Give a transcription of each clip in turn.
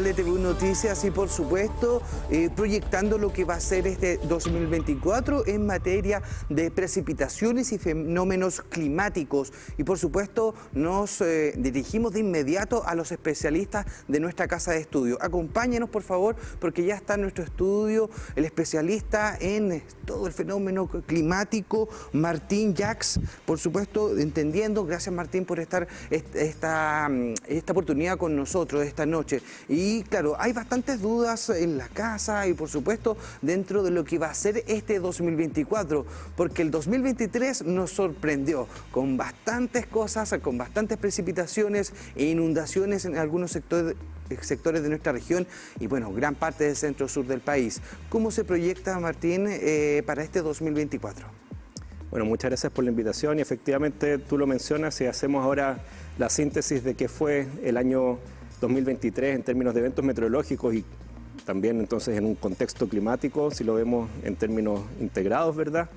de TVU Noticias y por supuesto proyectando lo que va a ser este 2024 en materia de precipitaciones y fenómenos climáticos. Y por supuesto nos dirigimos de inmediato a los especialistas de nuestra casa de estudio. Acompáñenos por favor, porque ya está en nuestro estudio el especialista en todo el fenómeno climático, Martín Jacks, por supuesto, entendiendo. Gracias Martín por estar esta oportunidad con nosotros esta noche. Y claro, hay bastantes dudas en la casa y por supuesto dentro de lo que va a ser este 2024, porque el 2023 nos sorprendió con bastantes cosas, con bastantes precipitaciones e inundaciones en algunos sectores de nuestra región y bueno, gran parte del centro-sur del país. ¿Cómo se proyecta, Martín, para este 2024? Bueno, muchas gracias por la invitación y efectivamente tú lo mencionas y hacemos ahora la síntesis de qué fue el año 2023 en términos de eventos meteorológicos y también entonces en un contexto climático, si lo vemos en términos integrados, ¿verdad?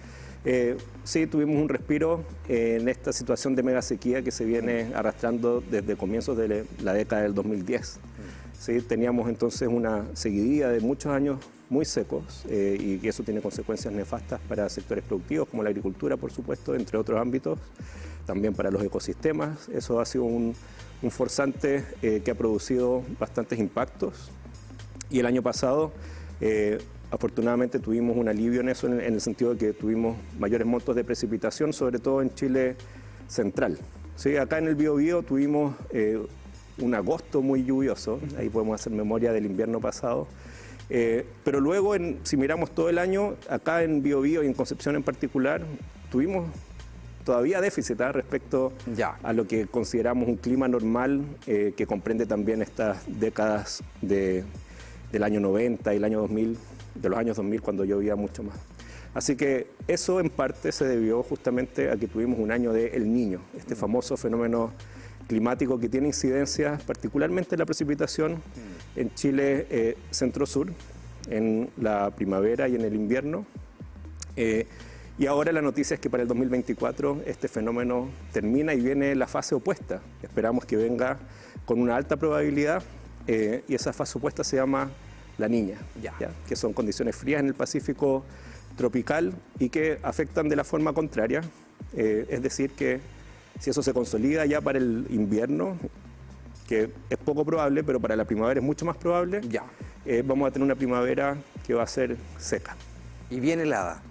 Sí, tuvimos un respiro en esta situación de mega sequía que se viene arrastrando desde comienzos de la década del 2010. Sí, teníamos entonces una seguidilla de muchos años muy secos y eso tiene consecuencias nefastas para sectores productivos como la agricultura, por supuesto, entre otros ámbitos, también para los ecosistemas. Eso ha sido un forzante que ha producido bastantes impactos y el año pasado afortunadamente tuvimos un alivio en eso, en el sentido de que tuvimos mayores montos de precipitación, sobre todo en Chile central. Sí, acá en el Biobío tuvimos un agosto muy lluvioso, ahí podemos hacer memoria del invierno pasado, pero luego, si miramos todo el año, acá en Biobío y en Concepción en particular, tuvimos todavía déficit respecto a lo que consideramos un clima normal que comprende también estas décadas del año 90 y el año 2000, de los años 2000 cuando llovía mucho más. Así que eso en parte se debió justamente a que tuvimos un año de El Niño, este famoso fenómeno climático que tiene incidencias particularmente en la precipitación en Chile centro-sur, en la primavera y en el invierno. Y ahora la noticia es que para el 2024 este fenómeno termina y viene la fase opuesta. Esperamos que venga con una alta probabilidad y esa fase opuesta se llama La Niña, ¿ya? Que son condiciones frías en el Pacífico tropical y que afectan de la forma contraria, es decir que si eso se consolida ya para el invierno, que es poco probable, pero para la primavera es mucho más probable, vamos a tener una primavera que va a ser seca. Y bien helada.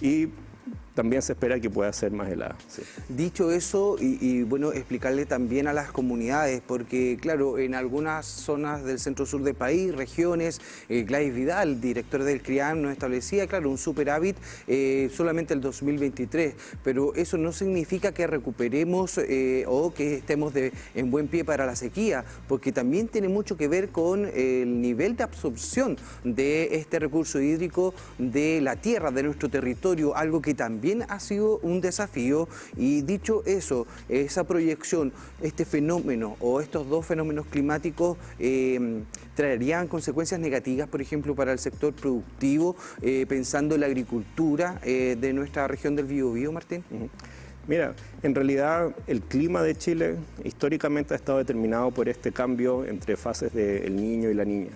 Y también se espera que pueda ser más helada. Sí. Dicho eso, y bueno, explicarle también a las comunidades, porque claro, en algunas zonas del centro-sur del país, regiones, Gladys Vidal, director del CRIAM, nos establecía, claro, un superávit solamente el 2023, pero eso no significa que recuperemos o que estemos en buen pie para la sequía, porque también tiene mucho que ver con el nivel de absorción de este recurso hídrico de la tierra, de nuestro territorio, algo que también ha sido un desafío. Y dicho eso, esa proyección, este fenómeno o estos dos fenómenos climáticos traerían consecuencias negativas, por ejemplo, para el sector productivo, pensando en la agricultura de nuestra región del Biobío, Martín. Mira, en realidad el clima de Chile históricamente ha estado determinado por este cambio entre fases del Niño y la Niña.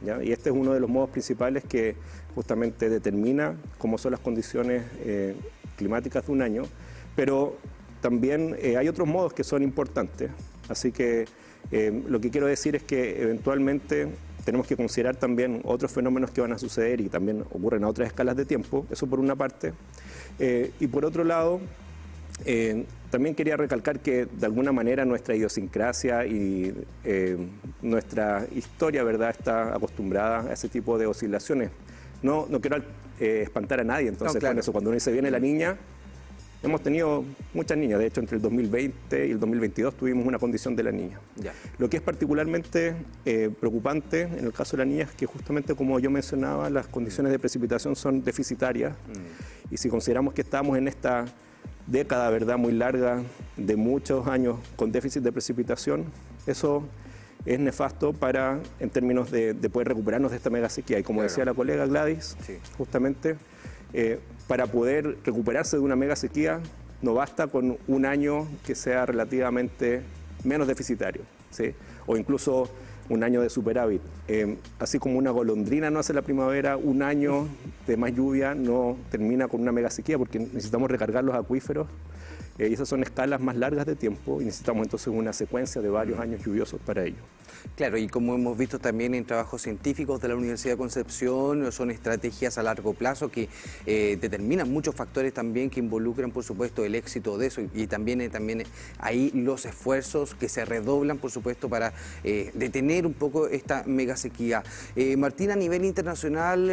¿Ya? Y este es uno de los modos principales que justamente determina cómo son las condiciones climáticas de un año, pero también hay otros modos que son importantes. Así que lo que quiero decir es que eventualmente tenemos que considerar también otros fenómenos que van a suceder y también ocurren a otras escalas de tiempo, eso por una parte. Y por otro lado, también quería recalcar que de alguna manera nuestra idiosincrasia y nuestra historia, ¿verdad?, está acostumbrada a ese tipo de oscilaciones. No quiero espantar a nadie, entonces con eso, cuando uno dice viene la niña, hemos tenido muchas niñas, de hecho entre el 2020 y el 2022 tuvimos una condición de la niña. Lo que es particularmente preocupante en el caso de la niña es que justamente como yo mencionaba, las condiciones de precipitación son deficitarias y si consideramos que estamos en esta década, ¿verdad?, muy larga, de muchos años con déficit de precipitación, eso es nefasto en términos de poder recuperarnos de esta mega sequía. Y como decía la colega Gladys, justamente, para poder recuperarse de una mega sequía, no basta con un año que sea relativamente menos deficitario, ¿sí? O incluso un año de superávit. Así como una golondrina no hace la primavera, un año de más lluvia no termina con una mega sequía, porque necesitamos recargar los acuíferos. Y esas son escalas más largas de tiempo y necesitamos entonces una secuencia de varios años lluviosos para ello. Claro, y como hemos visto también en trabajos científicos de la Universidad de Concepción, son estrategias a largo plazo que determinan muchos factores también que involucran, por supuesto, el éxito de eso y también ahí los esfuerzos que se redoblan, por supuesto, para detener un poco esta mega sequía. Martín, a nivel internacional,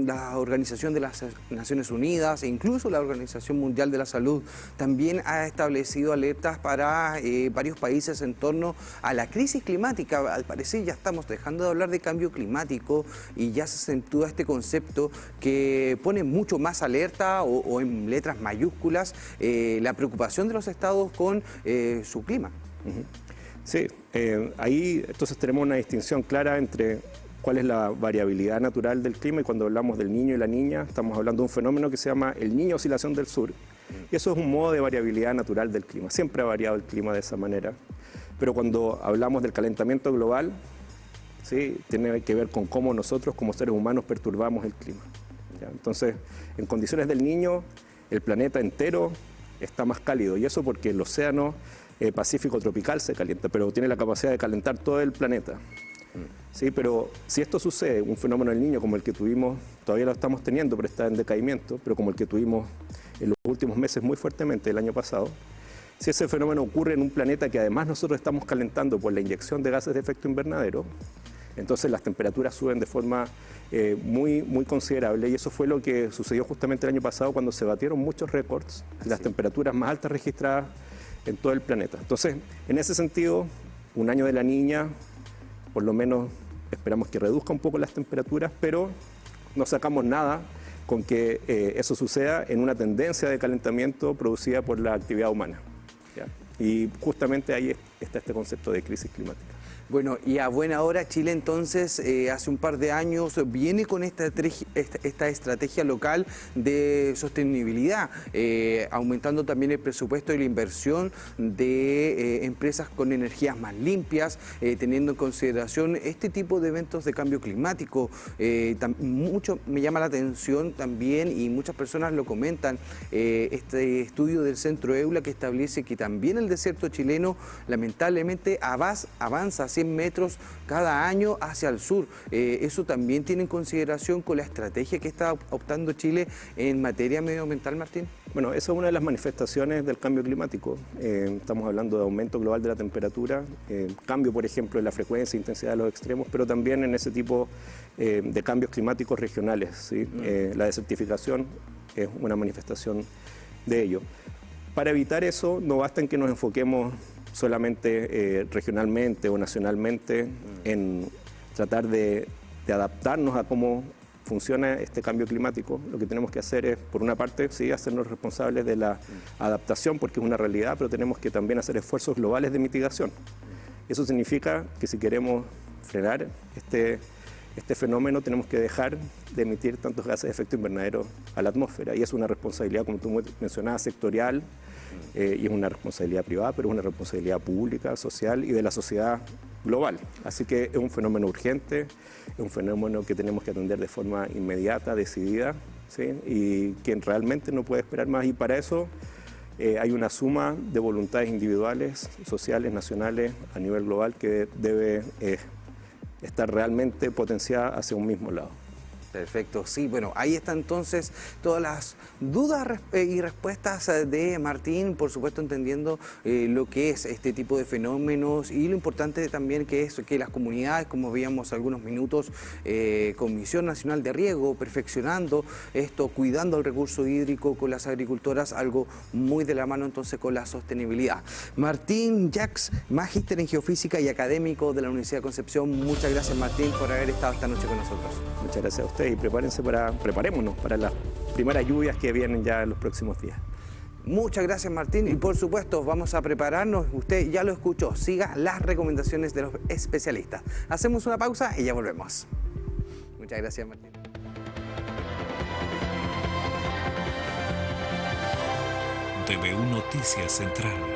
la Organización de las Naciones Unidas e incluso la Organización Mundial de la Salud también ha establecido alertas para varios países en torno a la crisis climática. Al parecer ya estamos dejando de hablar de cambio climático y ya se acentúa este concepto que pone mucho más alerta o en letras mayúsculas la preocupación de los estados con su clima. Sí, ahí entonces tenemos una distinción clara entre cuál es la variabilidad natural del clima y cuando hablamos del niño y la niña estamos hablando de un fenómeno que se llama el Niño Oscilación del Sur. Y eso es un modo de variabilidad natural del clima. Siempre ha variado el clima de esa manera. Pero cuando hablamos del calentamiento global, ¿sí?, tiene que ver con cómo nosotros como seres humanos perturbamos el clima. ¿Ya? Entonces, en condiciones del Niño, el planeta entero está más cálido. Y eso porque el océano Pacífico tropical se calienta, pero tiene la capacidad de calentar todo el planeta. Sí, pero si esto sucede, un fenómeno del Niño como el que tuvimos, todavía lo estamos teniendo, pero está en decaimiento, pero como el que tuvimos en los últimos meses muy fuertemente el año pasado, si ese fenómeno ocurre en un planeta que además nosotros estamos calentando por la inyección de gases de efecto invernadero, entonces las temperaturas suben de forma muy considerable y eso fue lo que sucedió justamente el año pasado cuando se batieron muchos récords de las temperaturas más altas registradas en todo el planeta. Entonces, en ese sentido, un año de la Niña, por lo menos esperamos que reduzca un poco las temperaturas, pero no sacamos nada con que eso suceda en una tendencia de calentamiento producida por la actividad humana. ¿Ya? Y justamente ahí está este concepto de crisis climática. Bueno, y a buena hora Chile entonces hace un par de años viene con esta estrategia local de sostenibilidad, aumentando también el presupuesto y la inversión de empresas con energías más limpias, teniendo en consideración este tipo de eventos de cambio climático. Mucho me llama la atención también y muchas personas lo comentan, este estudio del Centro EULA que establece que también el desierto chileno lamentablemente avanza 100 metros cada año hacia el sur. ¿Eso también tiene en consideración con la estrategia que está optando Chile en materia medioambiental, Martín? Bueno, esa es una de las manifestaciones del cambio climático. Estamos hablando de aumento global de la temperatura, cambio, por ejemplo, en la frecuencia e intensidad de los extremos, pero también en ese tipo de cambios climáticos regionales, ¿sí? La desertificación es una manifestación de ello. Para evitar eso, no basta en que nos enfoquemos solamente regionalmente o nacionalmente en tratar de adaptarnos a cómo funciona este cambio climático. Lo que tenemos que hacer es, por una parte, sí, hacernos responsables de la adaptación, porque es una realidad, pero tenemos que también hacer esfuerzos globales de mitigación. Eso significa que si queremos frenar este fenómeno, tenemos que dejar de emitir tantos gases de efecto invernadero a la atmósfera. Y es una responsabilidad, como tú mencionabas, sectorial, y es una responsabilidad privada, pero es una responsabilidad pública, social y de la sociedad global. Así que es un fenómeno urgente, es un fenómeno que tenemos que atender de forma inmediata, decidida, ¿sí? Y que realmente no puede esperar más. Y para eso hay una suma de voluntades individuales, sociales, nacionales, a nivel global, que debe estar realmente potenciada hacia un mismo lado. Perfecto, sí, bueno, ahí están entonces todas las dudas y respuestas de Martín, por supuesto entendiendo lo que es este tipo de fenómenos y lo importante también que es que las comunidades, como veíamos algunos minutos, Comisión Nacional de Riego, perfeccionando esto, cuidando el recurso hídrico con las agricultoras, algo muy de la mano entonces con la sostenibilidad. Martín Jacks, magíster en geofísica y académico de la Universidad de Concepción, muchas gracias Martín por haber estado esta noche con nosotros. Muchas gracias a ustedes y preparémonos para las primeras lluvias que vienen ya en los próximos días. Muchas gracias Martín y por supuesto vamos a prepararnos, usted ya lo escuchó, siga las recomendaciones de los especialistas. Hacemos una pausa y ya volvemos. Muchas gracias Martín. TVU Noticias Central.